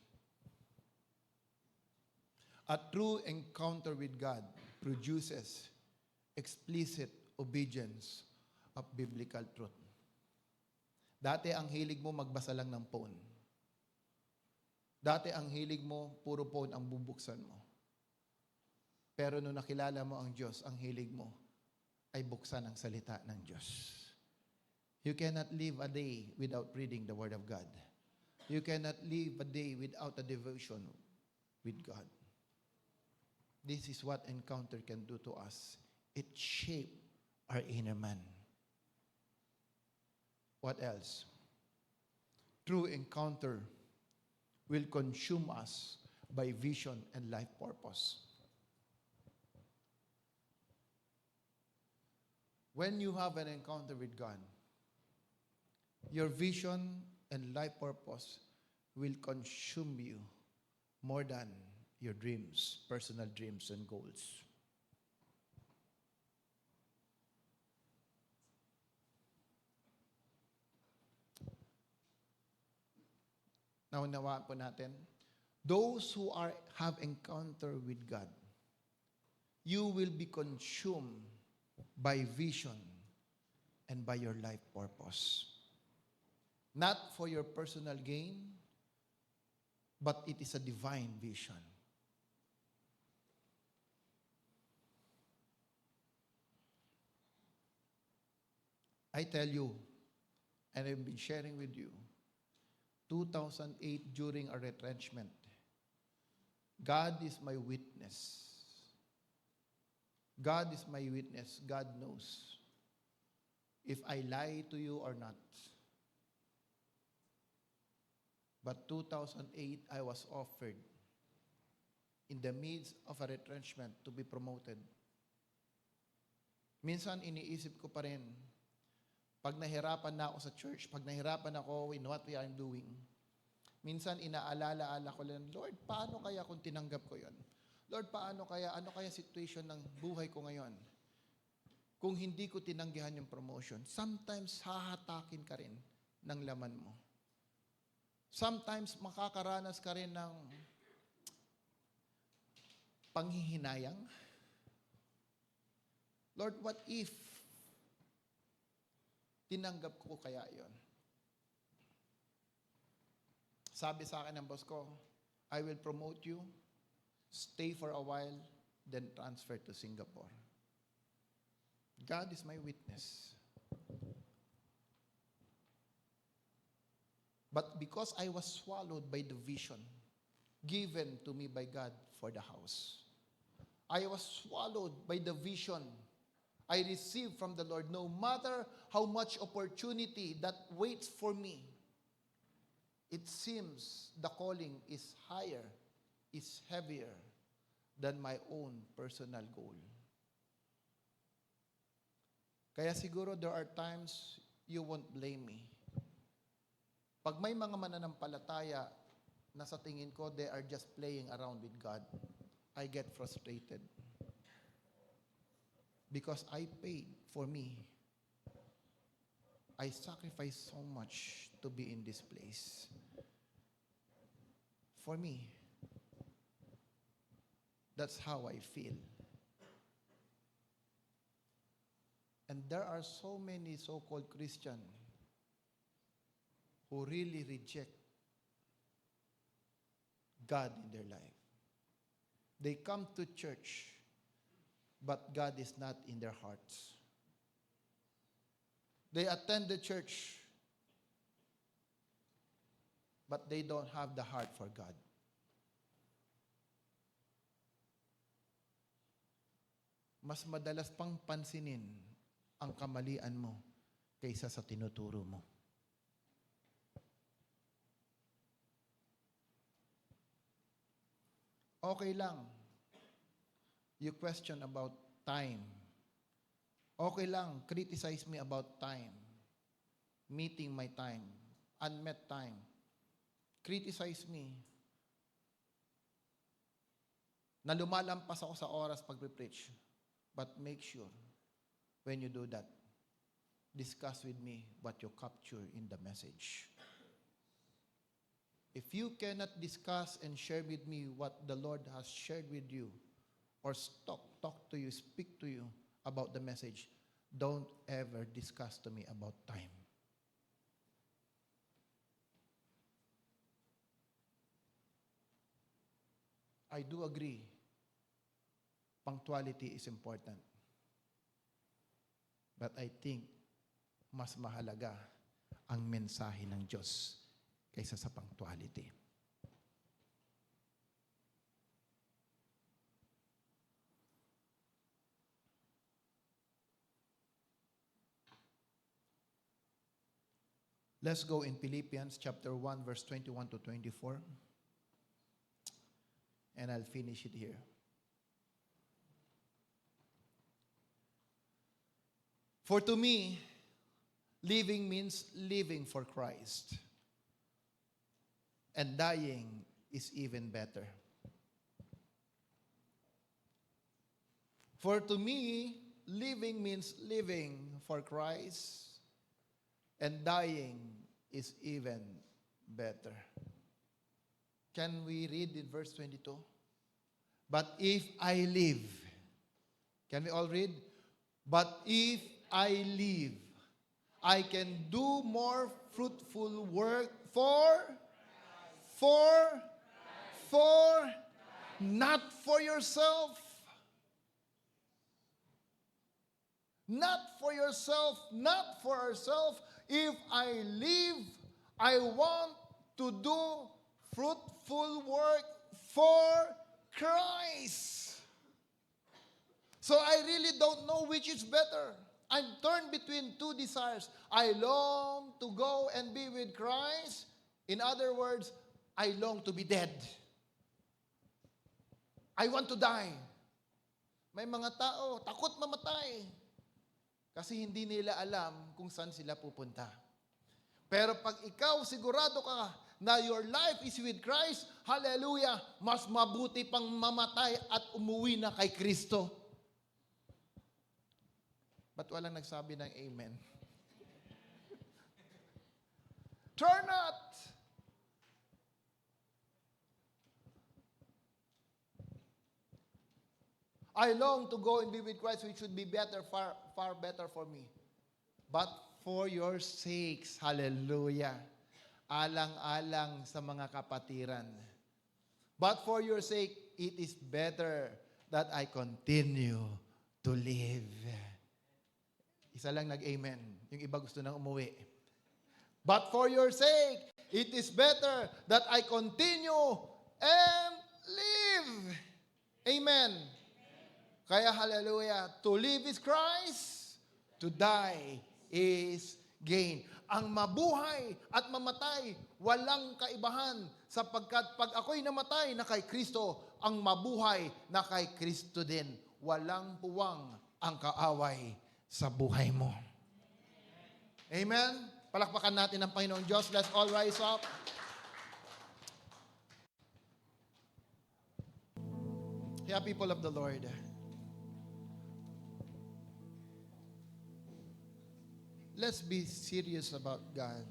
A true encounter with God produces explicit obedience of biblical truth. Dati ang hilig mo magbasa lang ng phone. Dati ang hilig mo, puro phone ang bubuksan mo. Pero nung nakilala mo ang Diyos, ang hilig mo ay buksan ang salita ng Diyos. You cannot live a day without reading the Word of God. You cannot live a day without a devotion with God. This is what encounter can do to us. It shapes our inner man. What else? True encounter will consume us by vision and life purpose. When you have an encounter with God, your vision and life purpose will consume you more than your dreams, personal dreams and goals. Naunawaan po natin, those who have encounter with God, you will be consumed by vision and by your life purpose. Not for your personal gain, but it is a divine vision. I tell you, and I've been sharing with you, 2008 during a retrenchment, God is my witness. God is my witness. God knows if I lie to you or not. But 2008, I was offered in the midst of a retrenchment to be promoted. Minsan iniisip ko pa rin, pag nahirapan na ako sa church, pag nahirapan ako in what I'm doing, minsan inaalala-ala ko lang, Lord, paano kaya kung tinanggap ko yon? Lord, ano kaya situation ng buhay ko ngayon? Kung hindi ko tinanggihan yung promotion, sometimes hahatakin ka rin ng laman mo. Sometimes makakaranas ka rin ng panghihinayang. Lord, what if tinanggap ko kaya yon? Sabi sa akin ng boss ko, I will promote you, stay for a while, then transfer to Singapore. God is my witness. But because I was swallowed by the vision given to me by God for the house, I was swallowed by the vision I received from the Lord. No matter how much opportunity that waits for me, it seems the calling is higher, is heavier than my own personal goal. Kaya siguro there are times you won't blame me. Pag may mga mananampalataya na sa tingin ko they are just playing around with God, I get frustrated. Because I paid for me. I sacrificed so much to be in this place. For me, that's how I feel. And there are so many so-called Christians who really reject God in their life. They come to church, but God is not in their hearts. They attend the church, but they don't have the heart for God. Mas madalas pang pansinin ang kamalian mo kaysa sa tinuturo mo. Okay lang. You question about time. Okay lang, criticize me about time. Meeting my time. Unmet time. Criticize me. Na lumalampas ako sa oras pag-preach. But make sure, when you do that, discuss with me what you capture in the message. If you cannot discuss and share with me what the Lord has shared with you, or talk to you, speak to you about the message, don't ever discuss to me about time. I do agree, punctuality is important. But I think, mas mahalaga ang mensahe ng Diyos kaysa sa punctuality. Let's go in Philippians chapter 1, verse 21 to 24. And I'll finish it here. For to me, living means living for Christ. And dying is even better. For to me, living means living for Christ. And dying is even better. Can we read in verse 22? But if I live, can we all read? But if I live, I can do more fruitful work not for yourself. Not for yourself, not for ourselves. If I live, I want to do fruitful work for Christ. So I really don't know which is better. I'm torn between two desires. I long to go and be with Christ. In other words, I long to be dead. I want to die. May mga tao, takot mamatay. Kasi hindi nila alam kung saan sila pupunta. Pero pag ikaw sigurado ka na your life is with Christ, hallelujah, mas mabuti pang mamatay at umuwi na kay Kristo. Ba't walang nagsabi ng amen? Turn not. I long to go and be with Christ, which should be better, far, far better for me. But for your sakes, hallelujah, alang-alang sa mga kapatiran. But for your sake, it is better that I continue to live. Isa lang nag-amen. Yung iba gusto nang umuwi. But for your sake, it is better that I continue and live. Amen. Kaya hallelujah, to live is Christ, to die is gain. Ang mabuhay at mamatay, walang kaibahan sapagkat pag ako'y namatay na kay Kristo, ang mabuhay na kay Kristo din. Walang puwang ang kaaway sa buhay mo. Amen? Palakpakan natin ang Panginoong Diyos. Let's all rise up. Kaya people of the Lord, let's be serious about God.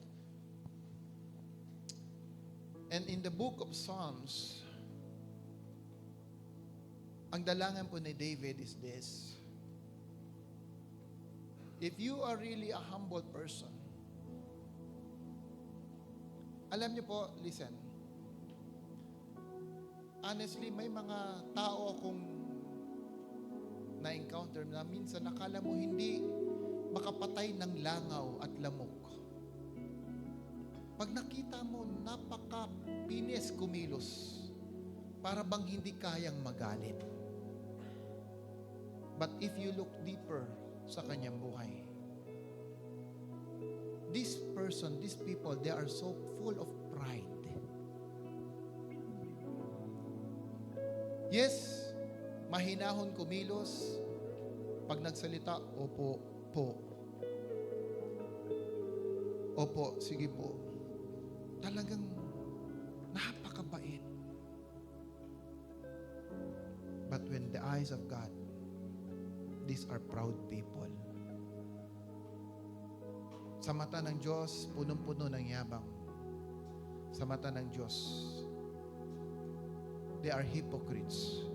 And in the book of Psalms, ang dalangan po ni David is this. If you are really a humble person, alam niyo po, listen, honestly, may mga tao akong na-encounter na minsan nakala mo hindi makapatay ng langaw at lamok. Pag nakita mo, napaka-pinis kumilos. Para bang hindi kayang magalit. But if you look deeper sa kanyang buhay, this person, these people, they are so full of pride. Yes, mahinahon kumilos. Pag nagsalita, opo, po. Opo, sige po. Talagang napakabait. But when the eyes of God, these are proud people. Sa mata ng Diyos, punong-puno ng yabang. Sa mata ng Diyos, they are hypocrites.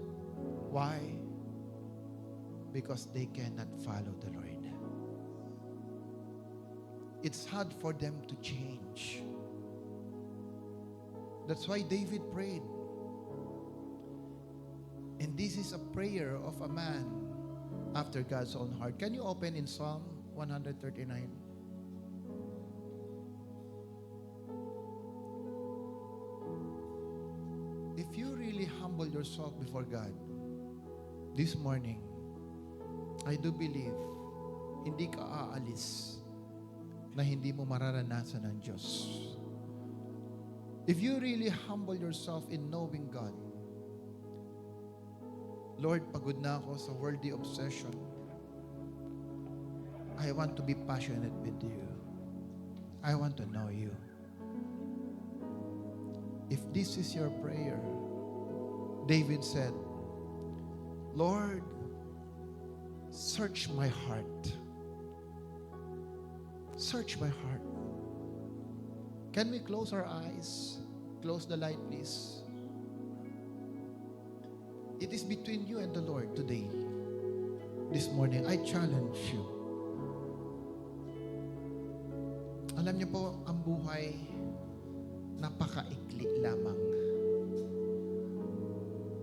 Why? Because they cannot follow the Lord. It's hard for them to change. That's why David prayed. And this is a prayer of a man after God's own heart. Can you open in Psalm 139? If you really humble yourself before God this morning, I do believe hindi ka aalis na hindi mo mararanasan ng Diyos. If you really humble yourself in knowing God, Lord, pagod na ako sa worldly obsession. I want to be passionate with you. I want to know you. If this is your prayer, David said, Lord, search my heart. Search my heart. Can we close our eyes? Close the light, please. It is between you and the Lord today. This morning, I challenge you. Alam niyo po, ang buhay, napakaikli lamang.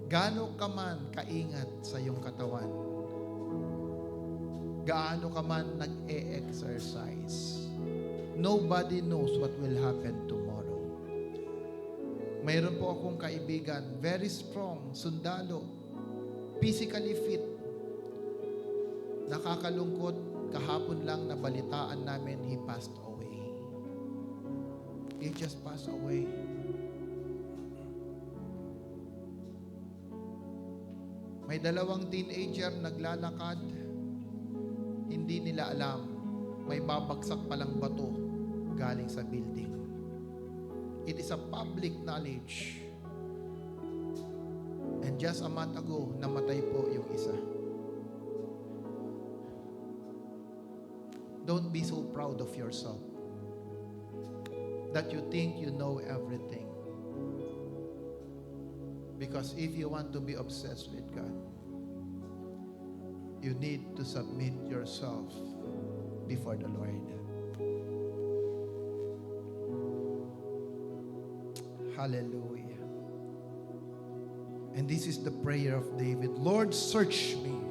Gaano ka man kaingat sa iyong katawan, gaano ka man nag-e-exercise, nobody knows what will happen tomorrow. Mayroon po akong kaibigan, very strong, sundalo, physically fit. Nakakalungkot, kahapon lang nabalitaan namin, he passed away. He just passed away. May dalawang teenager naglalakad, hindi nila alam, may babagsak palang bato galing sa building. It is a public knowledge. And just a month ago, namatay po yung isa. Don't be so proud of yourself that you think you know everything. Because if you want to be obsessed with God, you need to submit yourself before the Lord. Hallelujah. And this is the prayer of David. Lord, search me.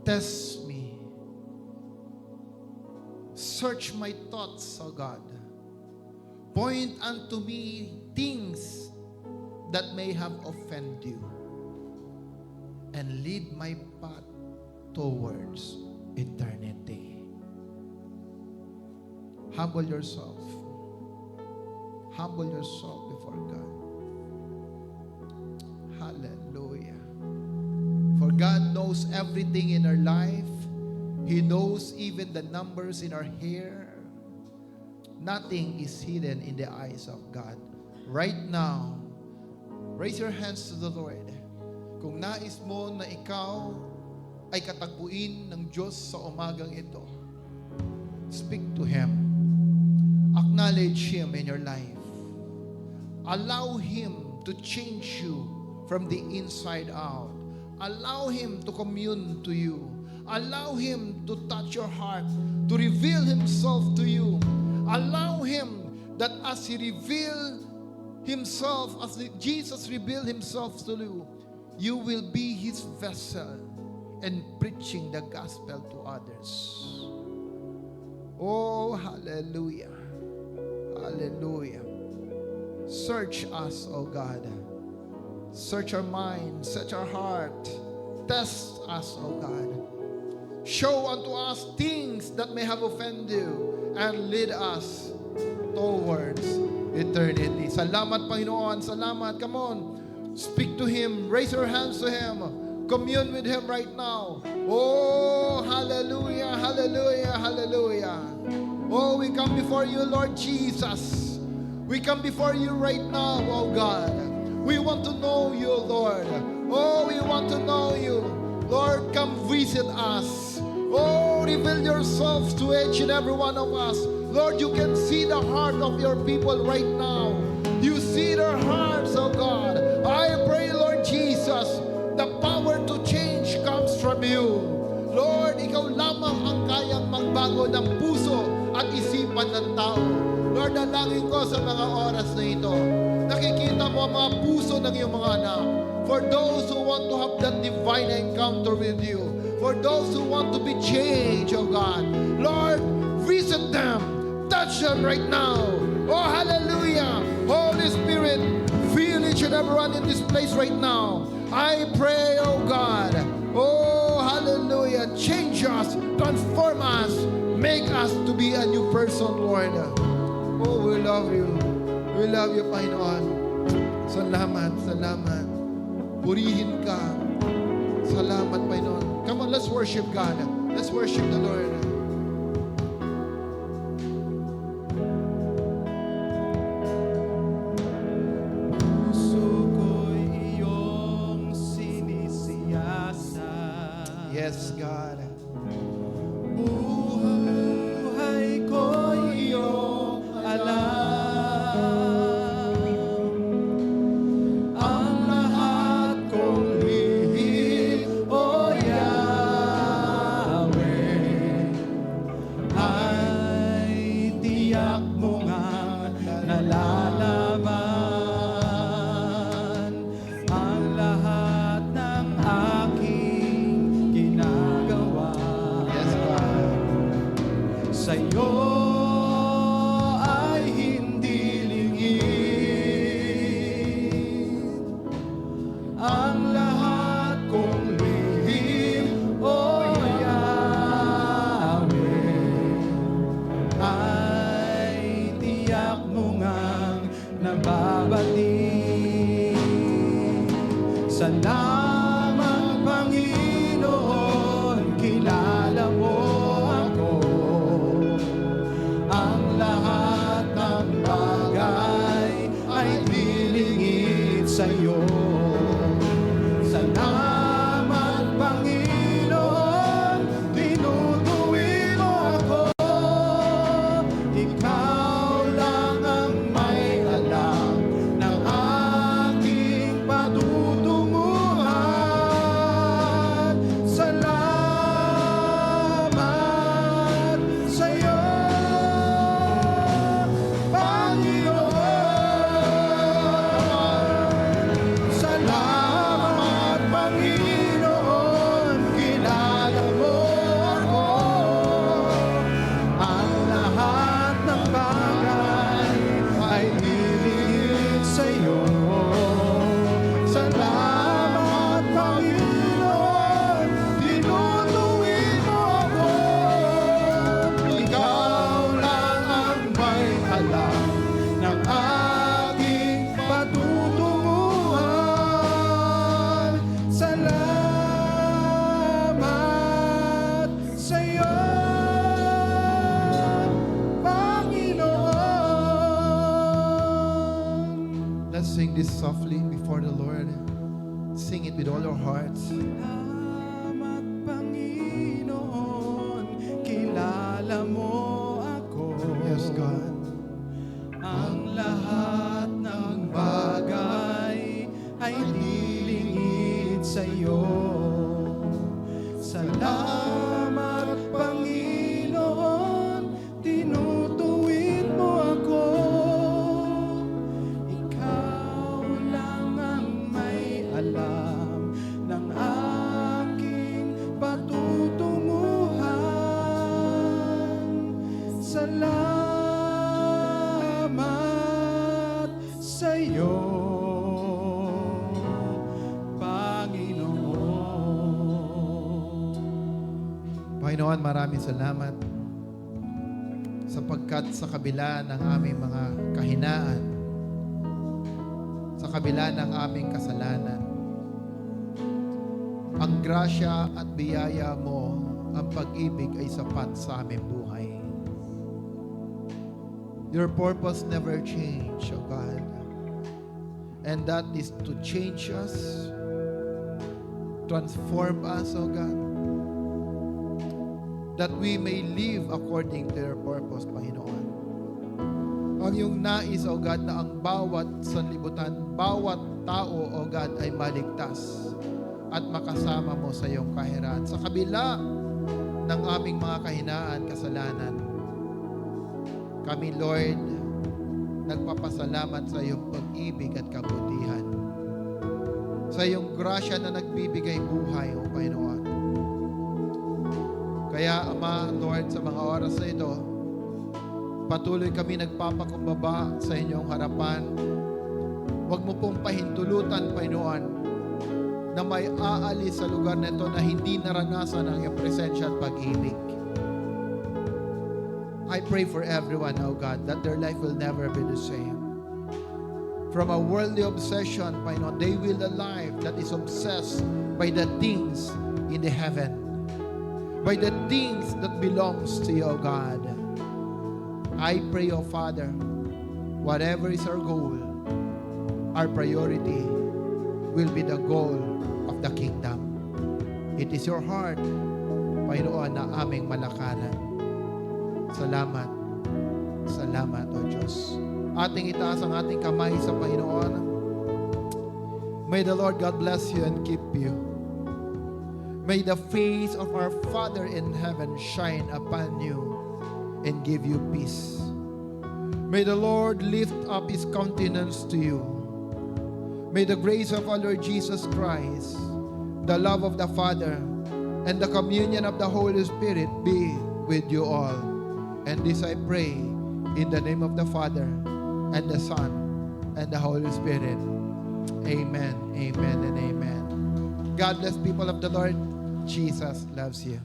Test me. Search my thoughts, O God. Point unto me things that may have offended you, and lead my path towards eternity. Humble yourself. Humble yourself before God. Hallelujah. For God knows everything in our life. He knows even the numbers in our hair. Nothing is hidden in the eyes of God. Right now, raise your hands to the Lord. Kung nais mo na ikaw ay katagpuin ng Diyos sa umagang ito, speak to Him. Acknowledge Him in your life. Allow Him to change you from the inside out. Allow Him to commune to you. Allow Him to touch your heart, to reveal Himself to you. Allow Him that as He revealed Himself, as Jesus revealed Himself to you, you will be His vessel and preaching the gospel to others. Oh, hallelujah. Hallelujah. Search us, O God. Search our mind, search our heart. Test us, O God. Show unto us things that may have offended you, and lead us towards eternity. Salamat, Panginoon. Salamat. Come on. Speak to Him. Raise your hands to Him. Commune with Him right now. Oh, hallelujah, hallelujah, hallelujah. Oh, we come before you, Lord Jesus. We come before you right now, oh God. We want to know you, Lord. Oh, we want to know you. Lord, come visit us. Oh, reveal yourself to each and every one of us. Lord, you can see the heart of your people right now. You see their hearts, oh God. I pray, Lord Jesus, the power to change comes from you. Lord, ikaw lamang ang kayang magbago ng puso at isipan ng tao. Lord, dalangin ko sa mga oras na ito, nakikita mo ang mga puso ng iyong mga anak. For those who want to have that divine encounter with you, for those who want to be changed, oh God, Lord, visit them, touch them right now. Oh, hallelujah. Holy Spirit, feel each and everyone in this place right now. I pray, oh God, oh, hallelujah, change us, transform us, make us to be a new person, Lord. Oh, we love you. We love you, Panginoon. Salamat, salamat. Purihin ka. Salamat, Panginoon. Come on, let's worship God. Let's worship the Lord. Puso ko'y iyong sinisiyasat. Yes, God. Buhay ko'y iyong alam. Ang lahat kong lihim, O Yahweh, ay tiyak mo nga nalalaman. Ang lahat ng aking ginagawa Yes, God. sa'yo ay hindi lingid. Ang lahat kong lihim, O Yahweh, ay tiyak mo ngang nababati. Salamat sing this softly before the Lord. Sing it with all our hearts. Salamat, Panginoon, kilala mo ako. Yes, God. Ang lahat ng bagay ay nilingid sa'yo. Salamat, Panginoon, tinutuwid mo ako. Ikaw lang ang may alam ng aking patutunguhan. Salamat sa'yo, Panginoon. Panginoon, maraming salamat sapagkat sa kabila ng aming mga kahinaan, sa kabila ng aming kasalanan, ang grasya at biyaya mo, ang pag-ibig ay sapat sa aming buhay. Your purpose never change, O God. And that is to change us, transform us, O God, that we may live according to your purpose, Panginoon. Ang iyong nais, O God, na ang bawat sanlibutan, bawat tao, O God, ay maligtas at makasama mo sa iyong kahirahan. Sa kabila ng aming mga kahinaan, kasalanan, kami, Lord, nagpapasalamat sa iyong pag-ibig at kabutihan. Sa iyong grasya na nagbibigay buhay, O Panginoon. Kaya, Ama, Lord, sa mga oras na ito, patuloy kami nagpapakumbaba sa inyong harapan. Huwag mo pong pahintulutan, Panginoon, na may aalis sa lugar na ito na hindi naranasan ang iyong presensya at pag-ibig. I pray for everyone, O God, that their life will never be the same. From a worldly obsession, Panginoon, they will a life that is obsessed by the things in the heaven, by the things that belongs to you, O God. I pray, O Father, whatever is our goal, our priority will be the goal of the kingdom. It is your heart, Panginoon, na aming malakaran. Salamat. Salamat, O Diyos. Ating itaas ang ating kamay sa Panginoon. May the Lord God bless you and keep you. May the face of our Father in heaven shine upon you and give you peace. May the Lord lift up His countenance to you. May the grace of our Lord Jesus Christ, the love of the Father, and the communion of the Holy Spirit be with you all. And this I pray in the name of the Father, and the Son, and the Holy Spirit. Amen, amen, and amen. God bless, people of the Lord. Jesus loves you.